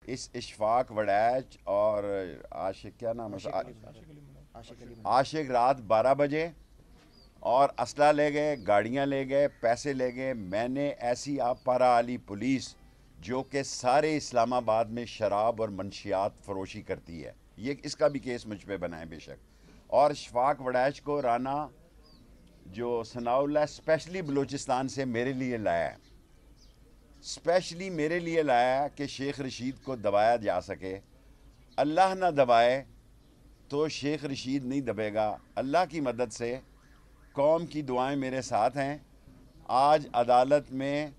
اس اشفاق وڑیچ اور عاشق کیا نام ہے عاشق رات 12 بجے اور اسلحہ لے گئے، گاڑیاں لے گئے، پیسے لے گئے. میں نے ایسی آپ پارا علی پولیس جو کہ سارے اسلام آباد میں شراب اور منشیات فروشی کرتی ہے، یہ اس کا بھی کیس مجھ پہ بنائے بے شک. اور اشفاق وڑیچ کو رانا جو ثناء اللہ اسپیشلی بلوچستان سے میرے لیے لایا ہے، اسپیشلی میرے لیے لایا کہ شیخ رشید کو دبایا جا سکے. اللہ نہ دبائے تو شیخ رشید نہیں دبے گا. اللہ کی مدد سے قوم کی دعائیں میرے ساتھ ہیں. آج عدالت میں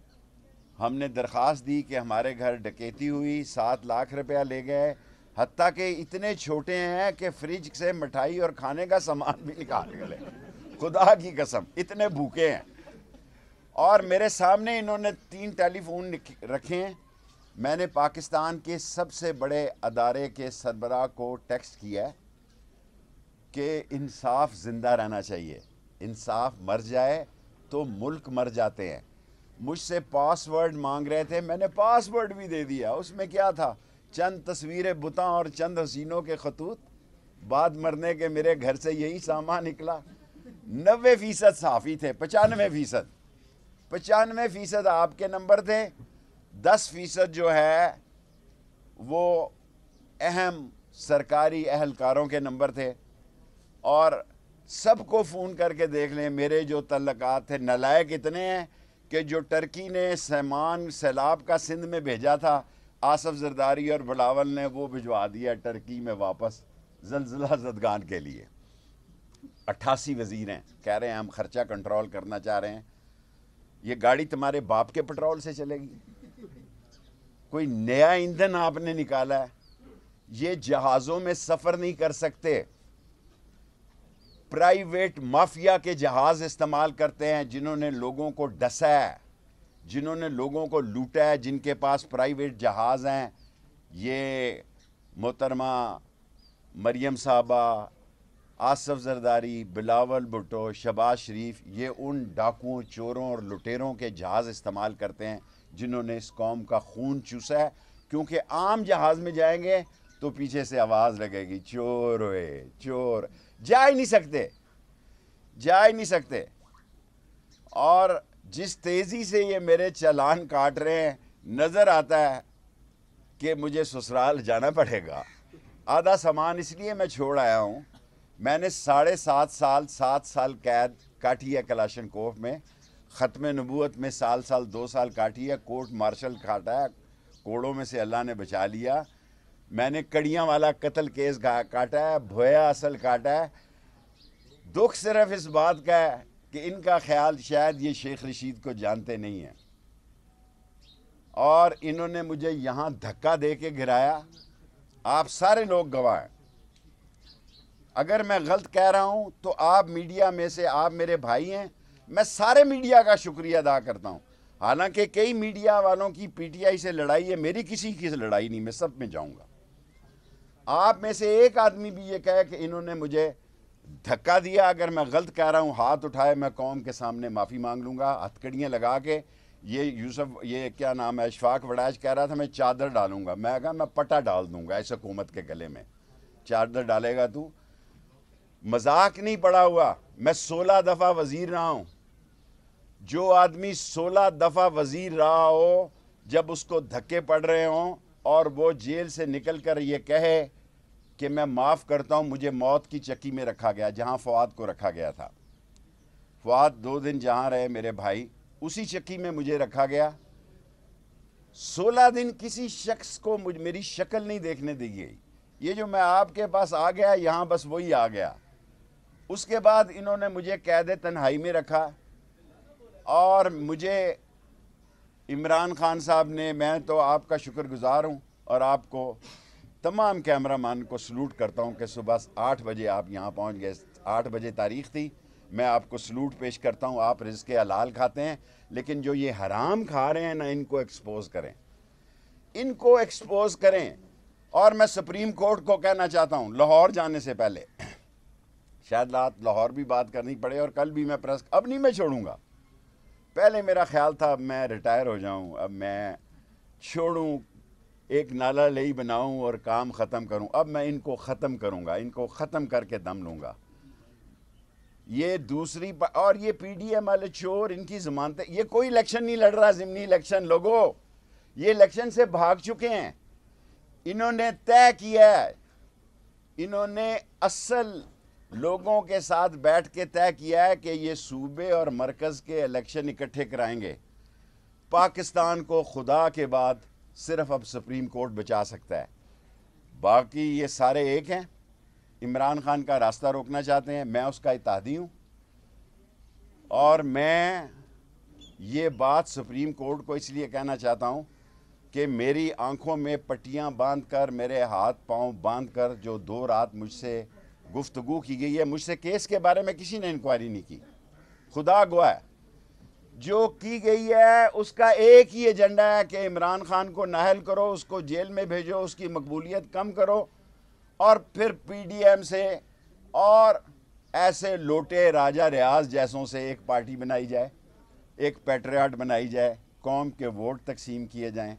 ہم نے درخواست دی کہ ہمارے گھر ڈکیتی ہوئی، 7 لاکھ روپیہ لے گئے، حتیٰ کہ اتنے چھوٹے ہیں کہ فریج سے مٹھائی اور کھانے کا سامان بھی نکال کے لے. خدا کی قسم اتنے بھوکے ہیں. اور میرے سامنے انہوں نے 3 ٹیلی فون رکھے ہیں. میں نے پاکستان کے سب سے بڑے ادارے کے سربراہ کو ٹیکسٹ کیا ہے کہ انصاف زندہ رہنا چاہیے، انصاف مر جائے تو ملک مر جاتے ہیں. مجھ سے پاس ورڈ مانگ رہے تھے، میں نے پاس ورڈ بھی دے دیا. اس میں کیا تھا؟ چند تصویریں بتاں اور چند حسینوں کے خطوط. بعد مرنے کے میرے گھر سے یہی سامان نکلا. 90% صحافی تھے، 95% آپ کے نمبر تھے، 10% جو ہے وہ اہم سرکاری اہلکاروں کے نمبر تھے. اور سب کو فون کر کے دیکھ لیں میرے جو تعلقات تھے. نالائق اتنے ہیں کہ جو ٹرکی نے سامان سیلاب کا سندھ میں بھیجا تھا، آصف زرداری اور بلاول نے وہ بھجوا دیا ٹرکی میں واپس زلزلہ زدگان کے لیے. 88 وزیر ہیں، کہہ رہے ہیں ہم خرچہ کنٹرول کرنا چاہ رہے ہیں. یہ گاڑی تمہارے باپ کے پٹرول سے چلے گی؟ کوئی نیا ایندھن آپ نے نکالا ہے؟ یہ جہازوں میں سفر نہیں کر سکتے. پرائیویٹ مافیا کے جہاز استعمال کرتے ہیں جنہوں نے لوگوں کو ڈسا ہے، جنہوں نے لوگوں کو لوٹا ہے، جن کے پاس پرائیویٹ جہاز ہیں. یہ محترمہ مریم صاحبہ، آصف زرداری، بلاول بھٹو، شہباز شریف، یہ ان ڈاکوؤں، چوروں اور لٹیروں کے جہاز استعمال کرتے ہیں جنہوں نے اس قوم کا خون چوسا ہے. کیونکہ عام جہاز میں جائیں گے تو پیچھے سے آواز لگے گی چور ہوئے چور. جا ہی نہیں سکتے. اور جس تیزی سے یہ میرے چالان کاٹ رہے ہیں، نظر آتا ہے کہ مجھے سسرال جانا پڑے گا. آدھا سامان اس لیے میں چھوڑ آیا ہوں. میں نے 7 سال قید کاٹی ہے کلاشن کوف میں. ختم نبوت میں سال 2 سال کاٹی ہے. کورٹ مارشل کاٹا ہے، کوڑوں میں سے اللہ نے بچا لیا. میں نے کڑیاں والا قتل کیس کاٹا ہے، بھویا اصل کاٹا ہے. دکھ صرف اس بات کا ہے کہ ان کا خیال شاید یہ شیخ رشید کو جانتے نہیں ہیں، اور انہوں نے مجھے یہاں دھکا دے کے گرایا. آپ سارے لوگ گواہ ہیں. اگر میں غلط کہہ رہا ہوں تو آپ میڈیا میں سے، آپ میرے بھائی ہیں، میں سارے میڈیا کا شکریہ ادا کرتا ہوں. حالانکہ کئی میڈیا والوں کی پی ٹی آئی سے لڑائی ہے، میری کسی کی لڑائی نہیں، میں سب میں جاؤں گا. آپ میں سے ایک آدمی بھی یہ کہے کہ انہوں نے مجھے دھکا دیا، اگر میں غلط کہہ رہا ہوں ہاتھ اٹھائے، میں قوم کے سامنے معافی مانگ لوں گا ہتھکڑیاں لگا کے. یہ کیا نام ہے، اشفاق وڑیچ کہہ رہا تھا میں چادر ڈالوں گا. میں کہا میں پٹا ڈال دوں گا اس حکومت کے گلے میں. چادر ڈالے گا تو؟ مذاق نہیں پڑا ہوا. میں 16 دفعہ وزیر رہا ہوں. جو آدمی 16 دفعہ وزیر رہا ہو، جب اس کو دھکے پڑ رہے ہوں اور وہ جیل سے نکل کر یہ کہے کہ میں معاف کرتا ہوں، مجھے موت کی چکی میں رکھا گیا جہاں فؤاد کو رکھا گیا تھا. فؤاد 2 دن جہاں رہے میرے بھائی، اسی چکی میں مجھے رکھا گیا. 16 دن کسی شخص کو میری شکل نہیں دیکھنے دی گئی. یہ جو میں آپ کے پاس آ گیا یہاں بس وہی آ گیا. اس کے بعد انہوں نے مجھے قید تنہائی میں رکھا. اور مجھے عمران خان صاحب نے، میں تو آپ کا شکر گزار ہوں، اور آپ کو تمام کیمرہ مین کو سلوٹ کرتا ہوں کہ صبح 8 بجے آپ یہاں پہنچ گئے. 8 بجے تاریخ تھی. میں آپ کو سلوٹ پیش کرتا ہوں. آپ رزق حلال کھاتے ہیں، لیکن جو یہ حرام کھا رہے ہیں نا، ان کو ایکسپوز کریں. اور میں سپریم کورٹ کو کہنا چاہتا ہوں، لاہور جانے سے پہلے، شاید لاہور بھی بات کرنی پڑے، اور کل بھی میں اب نہیں میں چھوڑوں گا. پہلے میرا خیال تھا اب میں ریٹائر ہو جاؤں، اب میں چھوڑوں ایک نالا لئی بناؤں اور کام ختم کروں. اب میں ان کو ختم کروں گا, ان کو ختم کر کے دم لوں گا. یہ دوسری اور یہ پی ڈی ایم والے چور, ان کی ضمانتیں, یہ کوئی الیکشن نہیں لڑ رہا, ضمنی الیکشن. لوگوں یہ الیکشن سے بھاگ چکے ہیں. انہوں نے طے کیا ہے, انہوں نے اصل لوگوں کے ساتھ بیٹھ کے طے کیا ہے کہ یہ صوبے اور مرکز کے الیکشن اکٹھے کرائیں گے. پاکستان کو خدا کے بعد صرف اب سپریم کورٹ بچا سکتا ہے. باقی یہ سارے ایک ہیں, عمران خان کا راستہ روکنا چاہتے ہیں, میں اس کا اتحادی ہوں. اور میں یہ بات سپریم کورٹ کو اس لیے کہنا چاہتا ہوں کہ میری آنکھوں میں پٹیاں باندھ کر, میرے ہاتھ پاؤں باندھ کر جو 2 رات مجھ سے گفتگو کی گئی ہے, مجھ سے کیس کے بارے میں کسی نے انکوائری نہیں کی. خدا گواہ ہے, جو کی گئی ہے اس کا ایک ہی ایجنڈا ہے کہ عمران خان کو نااہل کرو, اس کو جیل میں بھیجو, اس کی مقبولیت کم کرو, اور پھر پی ڈی ایم سے اور ایسے لوٹے راجہ ریاض جیسوں سے ایک پارٹی بنائی جائے, ایک پیٹریاٹ بنائی جائے, قوم کے ووٹ تقسیم کیے جائیں.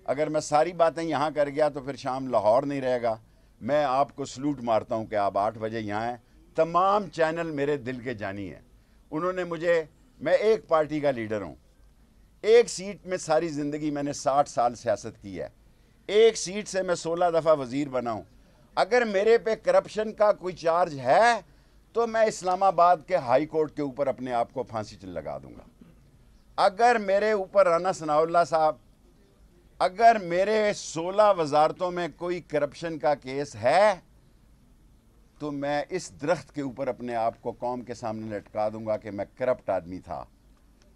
اگر میں ساری باتیں یہاں کر گیا تو پھر شام لاہور نہیں رہے گا. میں آپ کو سلوٹ مارتا ہوں کہ آپ 8 بجے یہاں ہیں. تمام چینل میرے دل کے جانی ہیں. انہوں نے مجھے, میں ایک پارٹی کا لیڈر ہوں, ایک سیٹ میں ساری زندگی میں نے 60 سال سیاست کی ہے, ایک سیٹ سے میں 16 دفعہ وزیر بنا ہوں. اگر میرے پہ کرپشن کا کوئی چارج ہے تو میں اسلام آباد کے ہائی کورٹ کے اوپر اپنے آپ کو پھانسی لگا دوں گا. اگر میرے اوپر رانا ثناء اللہ صاحب, اگر میرے 16 وزارتوں میں کوئی کرپشن کا کیس ہے تو میں اس درخت کے اوپر اپنے آپ کو قوم کے سامنے لٹکا دوں گا کہ میں کرپٹ آدمی تھا.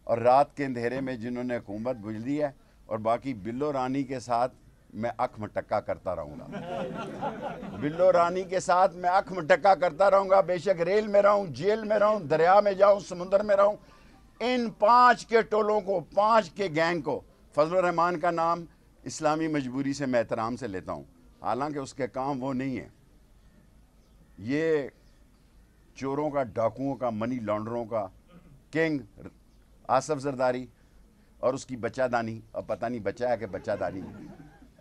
اور رات کے اندھیرے میں جنہوں نے حکومت بجلی ہے, اور باقی بلو رانی کے ساتھ میں اکھ مٹکا کرتا رہوں گا. بلو رانی کے ساتھ میں اکھ مٹکا کرتا رہوں گا, بے شک ریل میں رہوں, جیل میں رہوں, دریا میں جاؤں, سمندر میں رہوں. ان 5 کے ٹولوں کو, 5 کے گینگ کو, فضل الرحمان کا نام اسلامی مجبوری سے میں احترام سے لیتا ہوں, حالانکہ اس کے کام وہ نہیں ہیں. یہ چوروں کا, ڈاکوؤں کا, منی لانڈروں کا کنگ آصف زرداری اور اس کی بچہ دانی, اب پتہ نہیں بچہ ہے کہ بچہ دانی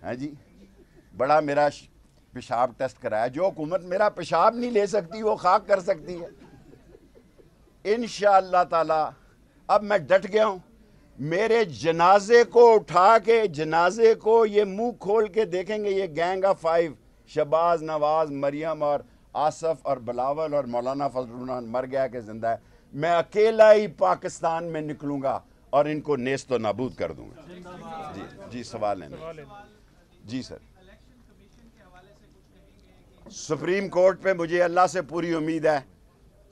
ہے جی, بڑا میرا پیشاب ٹیسٹ کرایا. جو حکومت میرا پیشاب نہیں لے سکتی وہ خاک کر سکتی ہے انشاءاللہ تعالی. اب میں ڈٹ گیا ہوں. میرے جنازے کو اٹھا کے, جنازے کو یہ منہ کھول کے دیکھیں گے, یہ گینگ آف 5, شہباز, نواز, مریم اور آصف اور بلاول اور مولانا فضل الرحمان مر گیا کہ زندہ ہے. میں اکیلا ہی پاکستان میں نکلوں گا اور ان کو نیست و نابود کر دوں گا. جی سوال ہے جی سر. سپریم کورٹ پہ مجھے اللہ سے پوری امید ہے,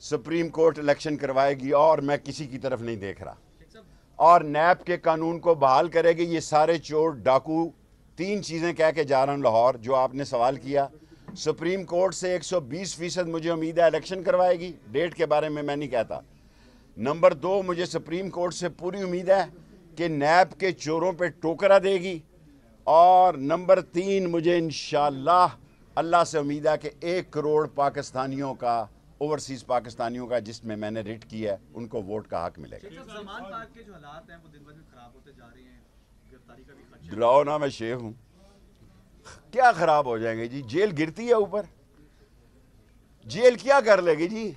سپریم کورٹ الیکشن کروائے گی اور میں کسی کی طرف نہیں دیکھ رہا, اور نیب کے قانون کو بحال کرے گی. یہ سارے چور ڈاکو 3 چیزیں کہہ کے جا رہا ہوں لاہور, جو آپ نے سوال کیا. سپریم کورٹ سے 120% مجھے امید ہے الیکشن کروائے گی, ڈیٹ کے بارے میں نہیں کہتا. نمبر 2, مجھے سپریم کورٹ سے پوری امید ہے کہ نیب کے چوروں پہ ٹوکرا دے گی. اور نمبر 3, مجھے انشاءاللہ اللہ سے امید ہے کہ 1 کروڑ پاکستانیوں کا, اوورسیز پاکستانیوں کا جس میں نے ریٹ کی ہے, ان کو ووٹ کا حق ملے گا. زمان پاک کے جو حالات ہیں وہ دن بدن خراب ہوتے جا رہے ہیں, گرفتاری کا بھی خدشہ. ڈراؤ نہ, میں شیخ ہوں. کیا خراب ہو جائیں گے جی, جیل گرتی ہے اوپر, جیل کیا کر لے گی جی,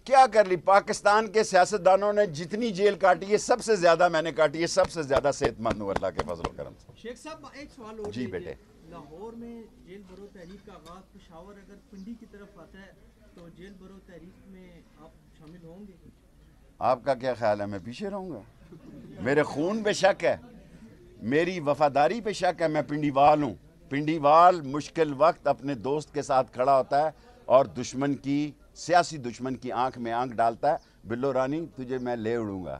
کیا کر لی. پاکستان کے سیاستدانوں نے جتنی جیل کاٹی ہے سب سے زیادہ میں نے کاٹی ہے, سب سے زیادہ صحت مند ہوں اللہ کے فضل و کرم سے. شیخ صاحب ایک سوال اور جی بیٹے. لاہور میں جیل برو تحریک کا آغاز, پشاور اگر پنڈی کی طرف آتا ہے تو جیل برو تحریک میں آپ شامل ہوں گے؟ آپ کا کیا خیال ہے, میں پیچھے رہوں گا؟ میرے خون پہ شک ہے, میری وفاداری پہ شک ہے. میں پنڈی وال ہوں. پنڈی وال مشکل وقت اپنے دوست کے ساتھ کھڑا ہوتا ہے اور دشمن کی, سیاسی دشمن کی آنکھ میں آنکھ ڈالتا ہے. بلو رانی تجھے میں لے اڑوں گا.